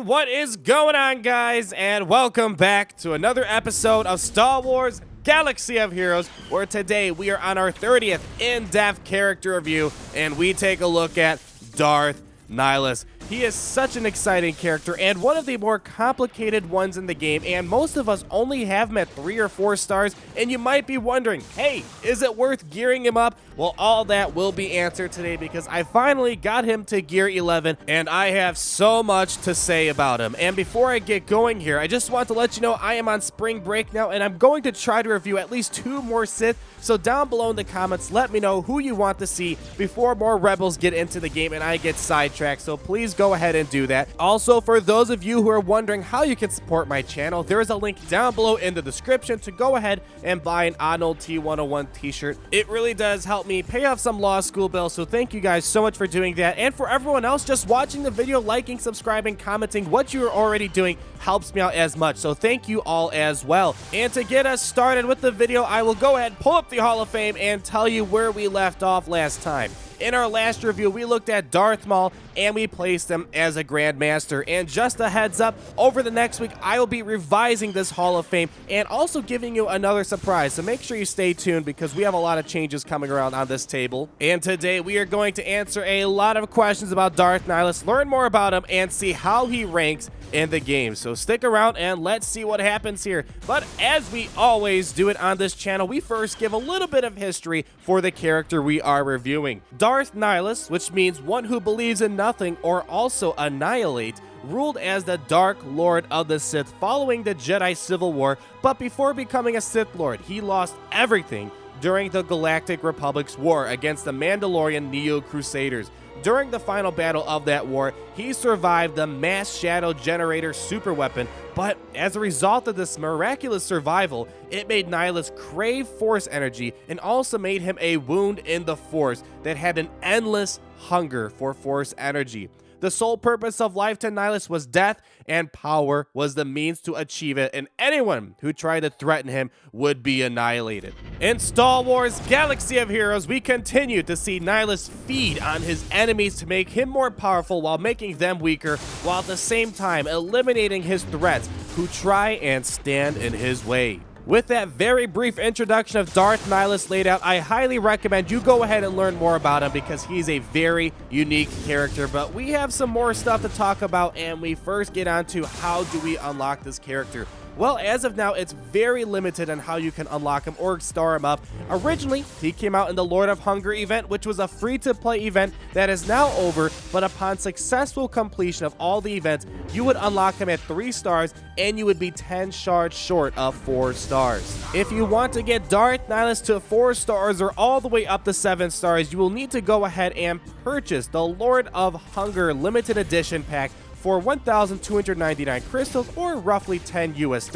And what is going on, guys? And welcome back to another episode of Star Wars Galaxy of Heroes, where today we are on our 30th in-depth character review, and we take a look at Darth Nihilus. He is such an exciting character and one of the more complicated ones in the game, and most of us only have him at 3 or 4 stars, and you might be wondering, hey, is it worth gearing him up? Well, all that will be answered today because I finally got him to gear 11, and I have so much to say about him. And before I get going here, I just want to let you know I am on spring break now, and I'm going to try to review at least 2 more Sith. So down below in the comments, let me know who you want to see before more Rebels get into the game and I get sidetracked. So please go ahead and do that. Also, for those of you who are wondering how you can support my channel, there is a link down below in the description to go ahead and buy an Arnold T101 t-shirt. It really does help me pay off some law school bills, so thank you guys so much for doing that. And for everyone else just watching the video, liking, subscribing, commenting, what you are already doing helps me out as much, so thank you all as well. And to get us started with the video, I will go ahead and pull up the Hall of Fame and tell you where we left off last time. In our last review, we looked at Darth Maul and we placed him as a Grand Master. And just a heads up, over the next week, I will be revising this Hall of Fame and also giving you another surprise. So make sure you stay tuned because we have a lot of changes coming around on this table. And today, we are going to answer a lot of questions about Darth Nihilus, learn more about him, and see how he ranks in the game. So stick around and let's see what happens here. But as we always do it on this channel, we first give a little bit of history for the character we are reviewing. Darth Nihilus, which means one who believes in nothing or also annihilate, ruled as the Dark Lord of the Sith following the Jedi Civil War, but before becoming a Sith Lord, he lost everything during the Galactic Republic's war against the Mandalorian Neo-Crusaders. During the final battle of that war, he survived the mass shadow generator superweapon, but as a result of this miraculous survival, it made Nihilus crave Force energy and also made him a wound in the Force that had an endless hunger for Force energy. The sole purpose of life to Nihilus was death, and power was the means to achieve it, and anyone who tried to threaten him would be annihilated. In Star Wars Galaxy of Heroes, we continue to see Nihilus feed on his enemies to make him more powerful while making them weaker, while at the same time eliminating his threats who try and stand in his way. With that very brief introduction of Darth Nihilus laid out, I highly recommend you go ahead and learn more about him because he's a very unique character. But we have some more stuff to talk about, and we first get on to how do we unlock this character. Well, as of now, it's very limited on how you can unlock him or star him up. Originally, he came out in the Lord of Hunger event, which was a free-to-play event that is now over, but upon successful completion of all the events, you would unlock him at 3 stars, and you would be 10 shards short of 4 stars. If you want to get Darth Nihilus to 4 stars or all the way up to 7 stars, you will need to go ahead and purchase the Lord of Hunger limited edition pack for 1,299 crystals or roughly $10 US.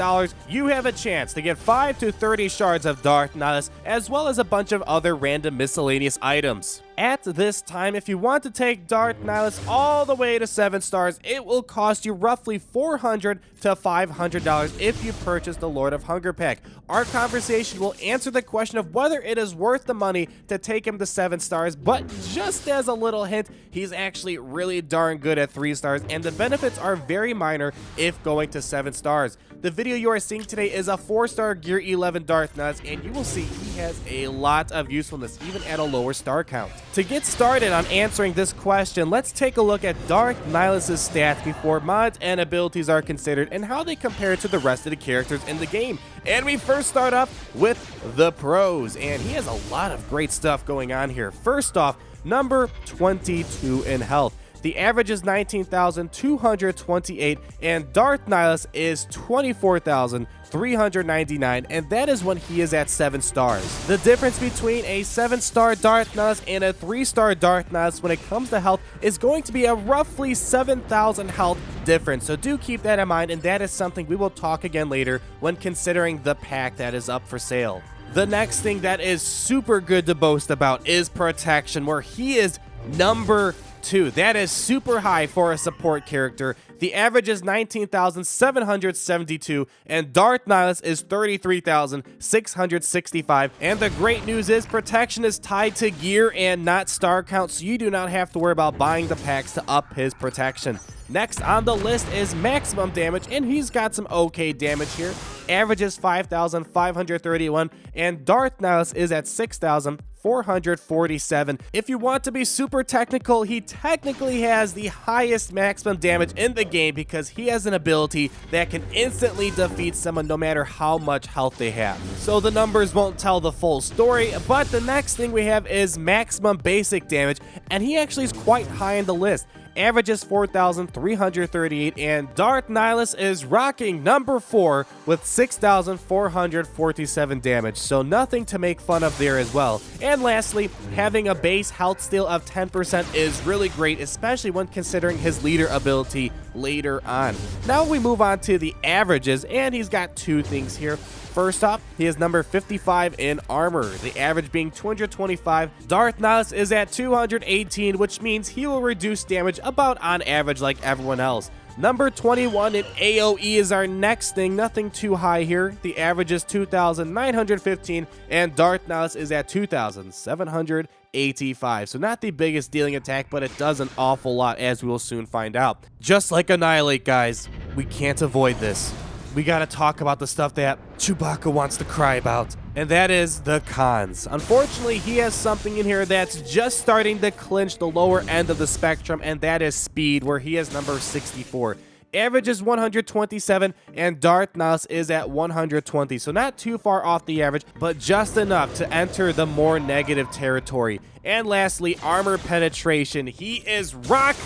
You have a chance to get 5 to 30 shards of Darth Nihilus as well as a bunch of other random miscellaneous items. At this time, if you want to take Darth Nihilus all the way to 7 stars, it will cost you roughly $400 to $500 if you purchase the Lord of Hunger pack. Our conversation will answer the question of whether it is worth the money to take him to 7 stars, but just as a little hint, he's actually really darn good at 3 stars, and the benefits are very minor if going to 7 stars. The video you are seeing today is a 4-star Gear 11 Darth Nihilus, and you will see he has a lot of usefulness even at a lower star count. To get started on answering this question, let's take a look at Darth Nihilus' stats before mods and abilities are considered and how they compare to the rest of the characters in the game. And we first start off with the pros, and he has a lot of great stuff going on here. First off, number 22 in health. The average is 19,228, and Darth Nihilus is 24,399, and that is when he is at 7 stars. The difference between a 7-star Darth Nihilus and a 3-star Darth Nihilus when it comes to health is going to be a roughly 7,000 health difference, so do keep that in mind, and that is something we will talk again later when considering the pack that is up for sale. The next thing that is super good to boast about is protection, where he is number 2. That is super high for a support character. The average is 19,772, and Darth Nihilus is 33,665. And the great news is protection is tied to gear and not star count, so you do not have to worry about buying the packs to up his protection. Next on the list is maximum damage, and he's got some okay damage here. Average is 5,531, and Darth Nihilus is at 6,447. If you want to be super technical, he technically has the highest maximum damage in the game because he has an ability that can instantly defeat someone no matter how much health they have. So the numbers won't tell the full story, but the next thing we have is maximum basic damage, and he actually is quite high on the list. Average is 4,338, and Darth Nihilus is rocking number 4 with 6,447 damage, so nothing to make fun of there as well. And lastly, having a base health steal of 10% is really great, especially when considering his leader ability later on. Now we move on to the averages, and he's got 2 things here. First off, he is number 55 in armor, the average being 225. Darth Nihilus is at 218, which means he will reduce damage about on average like everyone else. Number 21 in AoE is our next thing, nothing too high here. The average is 2,915, and Darth Nihilus is at 2,785. So not the biggest dealing attack, but it does an awful lot, as we will soon find out. Just like Annihilate, guys, we can't avoid this. We gotta talk about the stuff that Chewbacca wants to cry about, and that is the cons. Unfortunately, he has something in here that's just starting to clinch the lower end of the spectrum, and that is speed, where he is number 64. Average is 127, and Darth Nihilus is at 120, so not too far off the average, but just enough to enter the more negative territory. And lastly, armor penetration. He is rock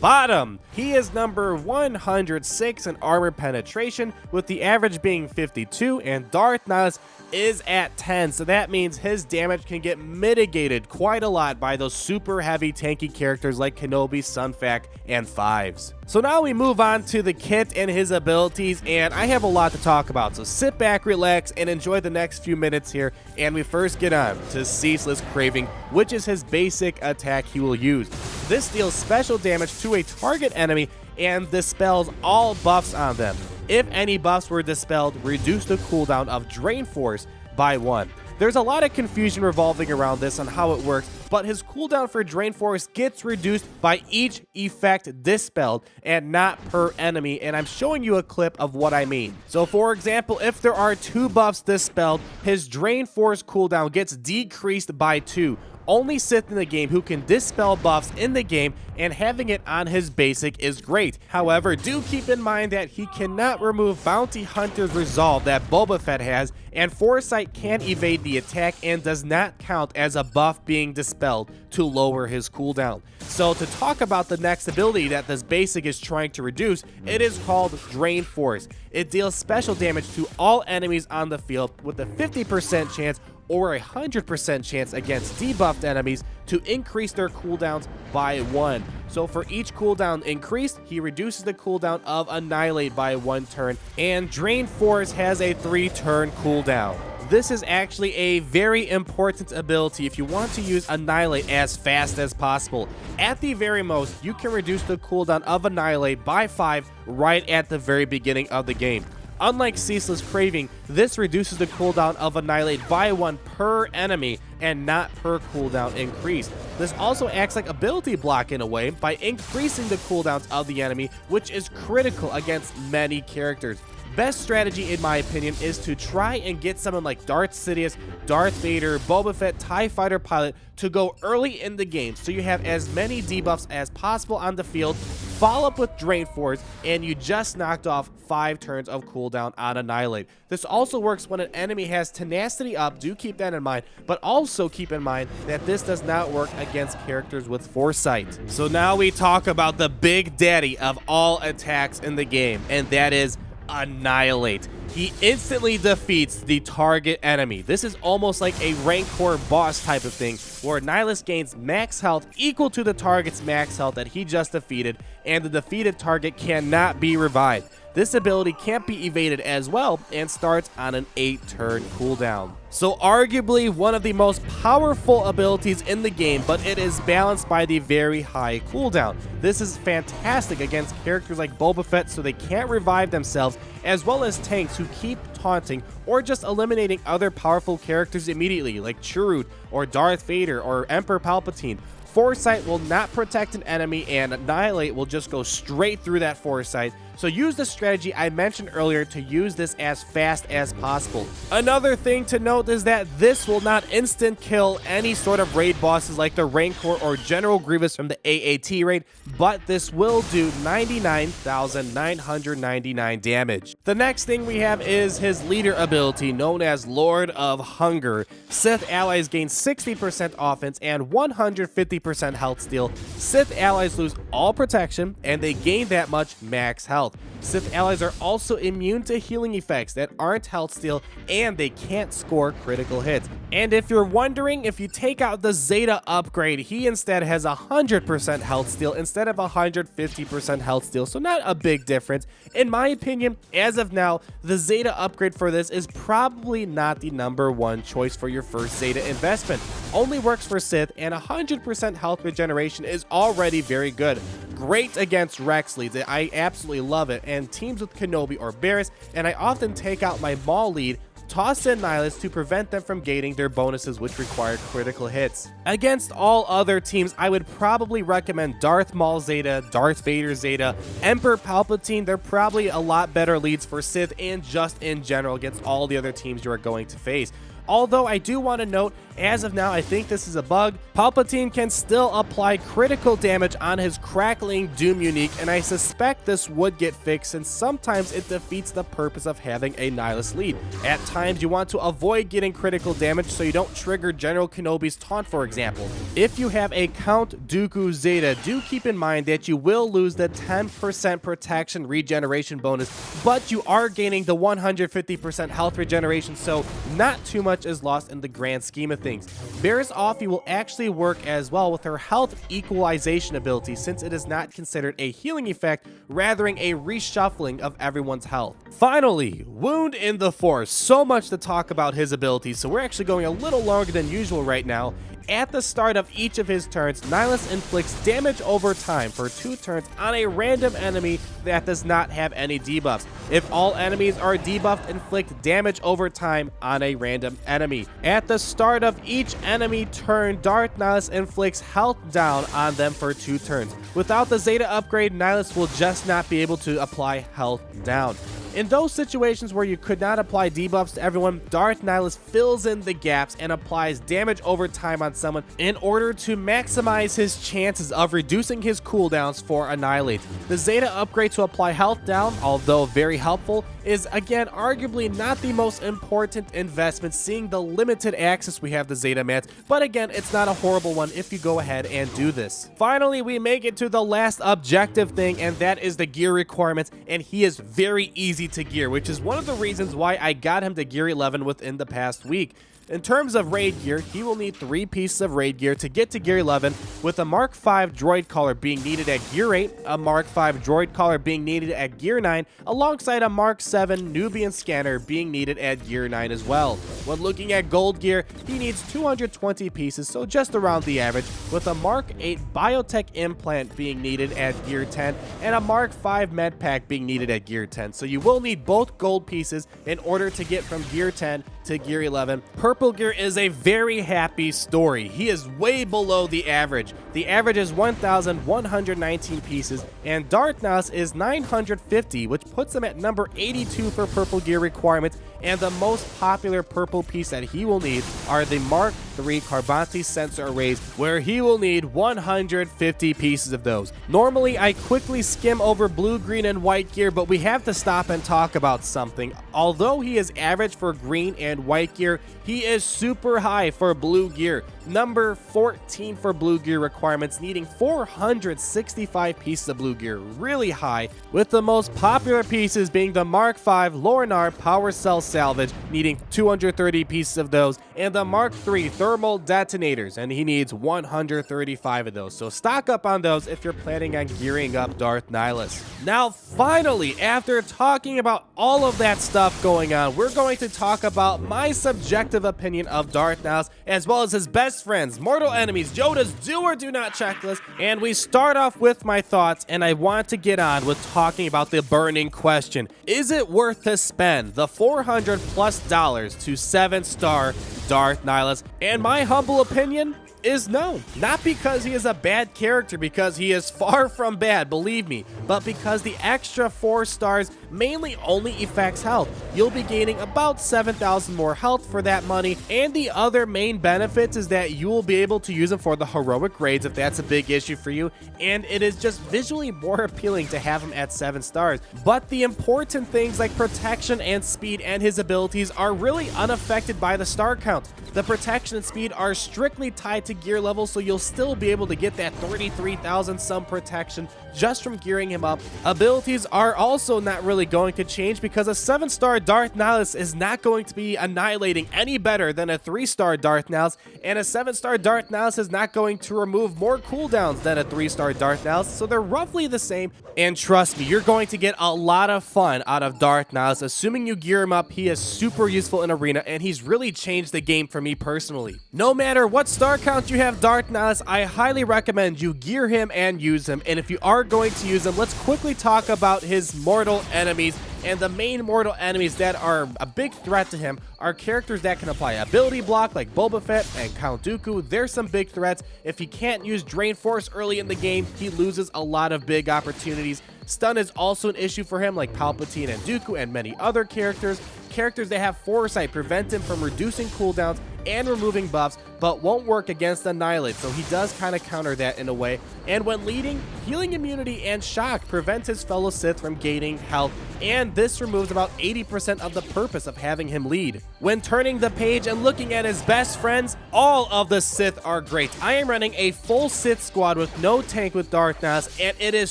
bottom. He is number 106 in armor penetration, with the average being 52, and Darth Nihilus is at 10, so that means his damage can get mitigated quite a lot by those super heavy tanky characters like Kenobi, Sun Fac, and Fives. So now we move on to the kit and his abilities, and I have a lot to talk about, so sit back, relax, and enjoy the next few minutes here. And we first get on to Ceaseless Craving, which is his basic attack he will use. This deals special damage to a target enemy and dispels all buffs on them. If any buffs were dispelled, reduce the cooldown of Drain Force by 1. There's a lot of confusion revolving around this on how it works, but his cooldown for Drain Force gets reduced by each effect dispelled and not per enemy, and I'm showing you a clip of what I mean. So for example, if there are 2 buffs dispelled, his Drain Force cooldown gets decreased by 2. Only Sith in the game who can dispel buffs in the game, and having it on his basic is great. However, do keep in mind that he cannot remove Bounty Hunter's Resolve that Boba Fett has, and Foresight can evade the attack and does not count as a buff being dispelled to lower his cooldown. So to talk about the next ability that this basic is trying to reduce, it is called Drain Force. It deals special damage to all enemies on the field with a 50% chance or a 100% chance against debuffed enemies to increase their cooldowns by 1. So for each cooldown increased, he reduces the cooldown of Annihilate by 1 turn, and Drain Force has a 3-turn cooldown. This is actually a very important ability if you want to use Annihilate as fast as possible. At the very most, you can reduce the cooldown of Annihilate by 5 right at the very beginning of the game. Unlike Ceaseless Craving, this reduces the cooldown of Annihilate by 1 per enemy and not per cooldown increase. This also acts like ability block in a way by increasing the cooldowns of the enemy, which is critical against many characters. Best strategy, in my opinion, is to try and get someone like Darth Sidious, Darth Vader, Boba Fett, TIE Fighter Pilot to go early in the game so you have as many debuffs as possible on the field, follow up with Drain Force, and you just knocked off 5 turns of cooldown on Annihilate. This also works when an enemy has Tenacity up, do keep that in mind, but also keep in mind that this does not work against characters with Foresight. So now we talk about the big daddy of all attacks in the game, and that is Annihilate. He instantly defeats the target enemy. This is almost like a Rancor boss type of thing, where Nihilus gains max health equal to the target's max health that he just defeated, and the defeated target cannot be revived. This ability can't be evaded as well and starts on an 8-turn cooldown. So arguably one of the most powerful abilities in the game, but it is balanced by the very high cooldown. This is fantastic against characters like Boba Fett so they can't revive themselves, as well as tanks who keep taunting or just eliminating other powerful characters immediately, like Chirrut or Darth Vader or Emperor Palpatine. Foresight will not protect an enemy, and Annihilate will just go straight through that Foresight. So use the strategy I mentioned earlier to use this as fast as possible. Another thing to note is that this will not instant kill any sort of raid bosses like the Rancor or General Grievous from the AAT raid, but this will do 99,999 damage. The next thing we have is his leader ability, known as Lord of Hunger. Sith allies gain 60% offense and 150% health steal. Sith allies lose all protection, and they gain that much max health. Sith allies are also immune to healing effects that aren't health steal, and they can't score critical hits. And if you're wondering, if you take out the Zeta upgrade, he instead has 100% health steal instead of 150% health steal, so not a big difference. In my opinion, as of now, the Zeta upgrade for this is probably not the #1 choice for your first Zeta investment. Only works for Sith, and 100% health regeneration is already very good. Great against Rex leads, I absolutely love it, and teams with Kenobi or Barriss, and I often take out my Maul lead, toss in Nihilus to prevent them from gaining their bonuses which require critical hits. Against all other teams, I would probably recommend Darth Maul Zeta, Darth Vader Zeta, Emperor Palpatine. They're probably a lot better leads for Sith and just in general against all the other teams you are going to face. Although I do want to note, as of now, I think this is a bug. Palpatine can still apply critical damage on his Crackling Doom unique, and I suspect this would get fixed since sometimes it defeats the purpose of having a Nihilus lead. At times, you want to avoid getting critical damage so you don't trigger General Kenobi's taunt, for example. If you have a Count Dooku Zeta, do keep in mind that you will lose the 10% protection regeneration bonus, but you are gaining the 150% health regeneration, so not too much is lost in the grand scheme of things. Barriss Offee will actually work as well with her health equalization ability, since it is not considered a healing effect, rather a reshuffling of everyone's health. Finally, Wound in the Force. So much to talk about his abilities, so we're actually going a little longer than usual right now. At the start of each of his turns, Nihilus inflicts damage over time for 2 turns on a random enemy that does not have any debuffs. If all enemies are debuffed, inflict damage over time on a random enemy. At the start of each enemy turn, Darth Nihilus inflicts health down on them for 2 turns. Without the Zeta upgrade, Nihilus will just not be able to apply health down. In those situations where you could not apply debuffs to everyone, Darth Nihilus fills in the gaps and applies damage over time on someone in order to maximize his chances of reducing his cooldowns for Annihilate. The Zeta upgrade to apply health down, although very helpful, is again arguably not the most important investment, seeing the limited access we have to Zeta mats, but again, it's not a horrible one if you go ahead and do this. Finally, we make it to the last objective thing, and that is the gear requirements, and he is very easy to gear, which is one of the reasons why I got him to gear 11 within the past week. In terms of raid gear, he will need 3 pieces of raid gear to get to gear 11, with a Mark V droid collar being needed at gear 8, a Mark V droid collar being needed at gear 9, alongside a Mark 7 Nubian scanner being needed at gear 9 as well. When looking at gold gear, he needs 220 pieces, so just around the average, with a Mark 8 biotech implant being needed at gear 10, and a Mark 5 med pack being needed at gear 10. So you will need both gold pieces in order to get from gear 10 to gear 11. Purple gear is a very happy story. He is way below the average. The average is 1,119 pieces, and Darth Nihilus is 950, which puts him at number 82 for purple gear requirements, and the most popular purple piece that he will need are the Mark III Carbonite sensor arrays, where he will need 150 pieces of those. Normally, I quickly skim over blue, green, and white gear, but we have to stop and talk about something. Although he is average for green and white gear, he is super high for blue gear. Number 14 for blue gear requirements, needing 465 pieces of blue gear, really high, with the most popular pieces being the Mark V Lornar Power Cell Salvage, needing 230 pieces of those, and the Mark III Thermal Detonators, and he needs 135 of those. So stock up on those if you're planning on gearing up Darth Nihilus. Now finally, after talking about all of that stuff going on, we're going to talk about my subjective opinion of Darth Nihilus, as well as his best friends, mortal enemies, Yoda's do or do not checklist, and we start off with my thoughts, and I want to get on with talking about the burning question. Is it worth to spend the $400+ to 7-star Darth Nihilus? And my humble opinion is no. Not because he is a bad character, because he is far from bad, believe me, but because the extra 4 stars mainly only affects health. You'll be gaining about 7,000 more health for that money, and the other main benefits is that you will be able to use them for the heroic raids if that's a big issue for you, and it is just visually more appealing to have him at 7 stars. But the important things like protection and speed and his abilities are really unaffected by the star count. The protection and speed are strictly tied to gear level, so you'll still be able to get that 33,000 some protection just from gearing him up. Abilities are also not really going to change, because a 7-star Darth Nihilus is not going to be annihilating any better than a 3-star Darth Nihilus, and a 7-star Darth Nihilus is not going to remove more cooldowns than a 3-star Darth Nihilus, so they're roughly the same. And trust me, you're going to get a lot of fun out of Darth Nihilus. Assuming you gear him up, he is super useful in Arena, and he's really changed the game for me personally. No matter what star count you have Darth Nihilus, I highly recommend you gear him and use him. And if you are going to use him, let's quickly talk about his mortal enemies. And the main mortal enemies that are a big threat to him are characters that can apply ability block like Boba Fett and Count Dooku. There's some big threats. If he can't use Drain Force early in the game, he loses a lot of big opportunities. Stun is also an issue for him, like Palpatine and Dooku and many other characters. Characters that have Foresight prevent him from reducing cooldowns and removing buffs, but won't work against Annihilate, so he does kind of counter that in a way. And when leading, healing immunity and shock prevents his fellow Sith from gaining health, and this removes about 80% of the purpose of having him lead. When turning the page and looking at his best friends, all of the Sith are great. I am running a full Sith squad with no tank with Darth Nihilus, and it is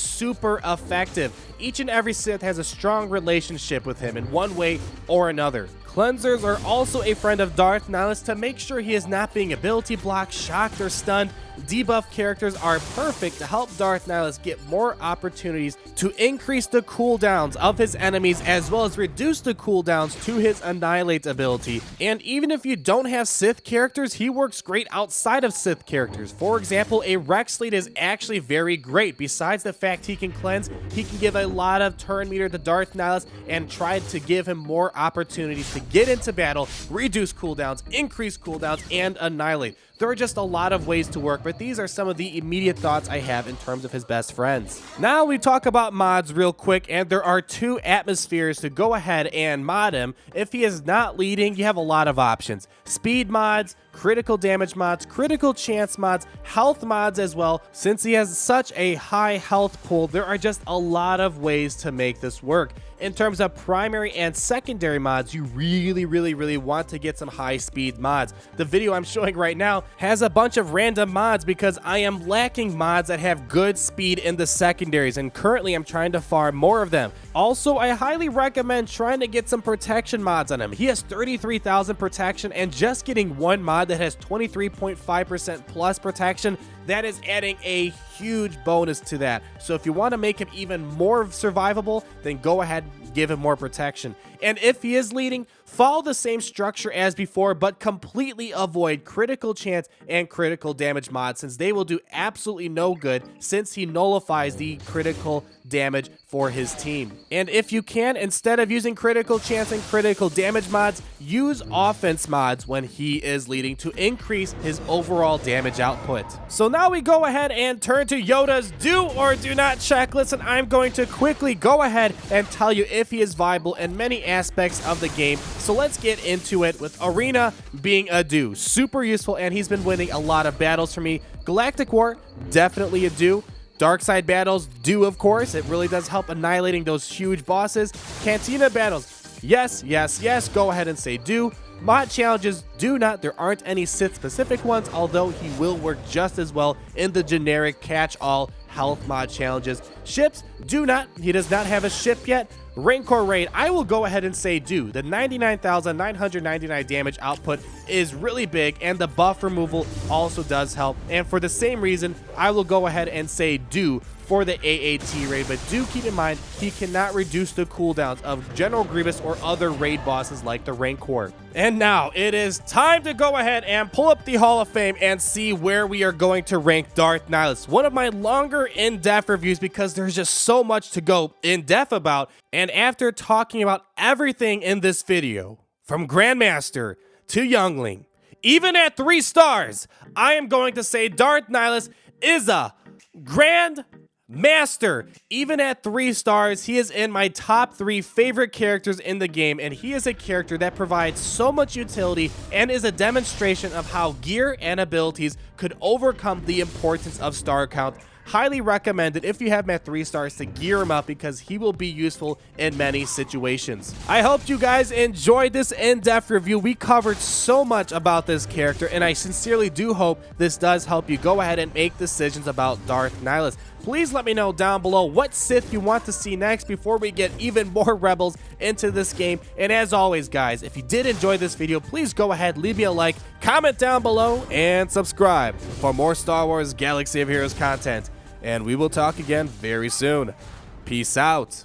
super effective. Each and every Sith has a strong relationship with him in one way or another. Cleansers are also a friend of Darth Nihilus to make sure he is not being ability blocked, shocked, or stunned. Debuff characters are perfect to help Darth Nihilus get more opportunities to increase the cooldowns of his enemies, as well as reduce the cooldowns to his Annihilate ability. And even if you don't have Sith characters, he works great outside of Sith characters. For example, a Rex lead is actually very great. Besides the fact he can cleanse, he can give a lot of turn meter to Darth Nihilus and try to give him more opportunities to get into battle, reduce cooldowns, increase cooldowns, and annihilate. There are just a lot of ways to work, but these are some of the immediate thoughts I have in terms of his best friends. Now we talk about mods real quick, and there are 2 atmospheres to go ahead and mod him. If he is not leading, you have a lot of options. Speed mods, critical damage mods, critical chance mods, health mods as well. Since he has such a high health pool, there are just a lot of ways to make this work. In terms of primary and secondary mods, you really want to get some high speed mods. The video I'm showing right now has a bunch of random mods because I am lacking mods that have good speed in the secondaries, and currently I'm trying to farm more of them. Also, I highly recommend trying to get some protection mods on him. He has 33,000 protection, and just getting one mod that has 23.5% plus protection, that is adding a huge bonus to that. So if you want to make him even more survivable, then go ahead and give him more protection. And if he is leading, follow the same structure as before, but completely avoid critical chance and critical damage mods, since they will do absolutely no good since he nullifies the critical damage for his team. And if you can, instead of using critical chance and critical damage mods, use offense mods when he is leading to increase his overall damage output. So now we go ahead and turn to Yoda's do or do not checklist, and I'm going to quickly go ahead and tell you if he is viable in many aspects of the game. So let's get into it, with Arena being a do. Super useful, and he's been winning a lot of battles for me. Galactic War, definitely a do. Dark side battles, do of course. It really does help annihilating those huge bosses. Cantina battles, Yes, yes, yes, go ahead and say do. Mod challenges do not. There aren't any Sith specific ones, although he will work just as well in the generic catch-all health mod challenges. Ships do not. He does not have a ship yet. Rancor raid, I will go ahead and say do. The 99,999 damage output is really big, and the buff removal also does help. And for the same reason, I will go ahead and say do for the AAT raid, but do keep in mind he cannot reduce the cooldowns of General Grievous or other raid bosses like the Rancor. And now it is time to go ahead and pull up the Hall of Fame and see where we are going to rank Darth Nihilus. One of my longer in-depth reviews because there's just so much to go in-depth about. And after talking about everything in this video, from Grandmaster to Youngling, even at 3 stars, I am going to say Darth Nihilus is a Grand Master. Even at 3 stars, he is in my top 3 favorite characters in the game, and he is a character that provides so much utility and is a demonstration of how gear and abilities could overcome the importance of star count. Highly recommended if you have him at 3 stars to gear him up because he will be useful in many situations. I hope you guys enjoyed this in-depth review. We covered so much about this character, and I sincerely do hope this does help you go ahead and make decisions about Darth Nihilus. Please let me know down below what Sith you want to see next before we get even more rebels into this game. And as always, guys, if you did enjoy this video, please go ahead, leave me a like, comment down below, and subscribe for more Star Wars Galaxy of Heroes content. And we will talk again very soon. Peace out.